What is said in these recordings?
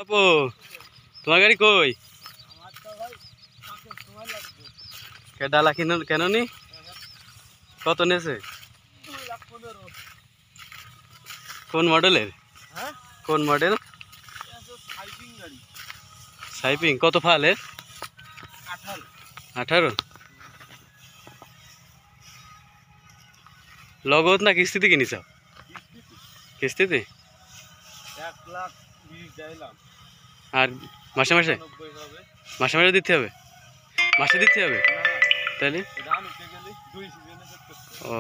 আপু তোমার গাড়ি কই? ডালা কেন নি? কত নেছে? কোন মডেলের? কোন মডেল? সাইপিং কত ফালের? 18। লগত না কিস্তিতে কিনিস? কিস্তিতে। আর মাসে মাসে মাসে মাসে দিতে হবে? মাসে দিতে হবে তাহলে? ও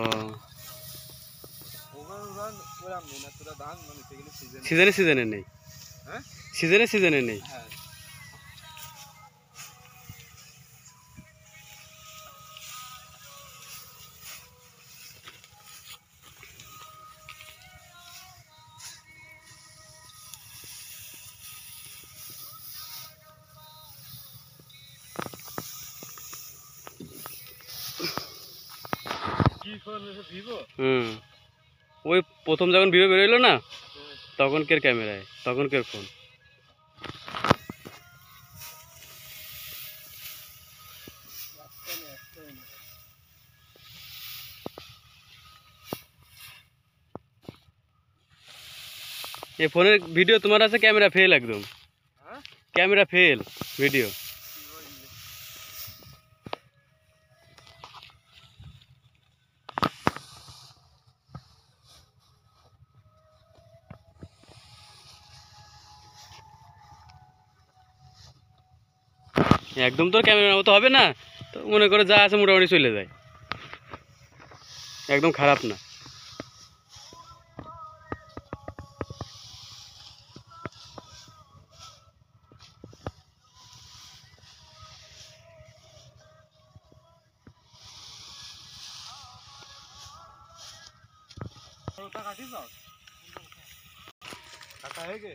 সিজনে সিজনে নেই? সিজনে সিজনে নেই। ওই প্রথম যখন ভিভো বেরোইলো না তখনকার ক্যামেরায়, তখনকার ফোন। এই ফোনের ভিডিও তোমার আছে? ক্যামেরা ফেল, একদম ক্যামেরা ফেল ভিডিও। একদম তোর ক্যামেরার মতো হবে না, তো মনে করে যা আছে মোটামুটি চলে যায়, একদম খারাপ না। কাটা হয়ে গে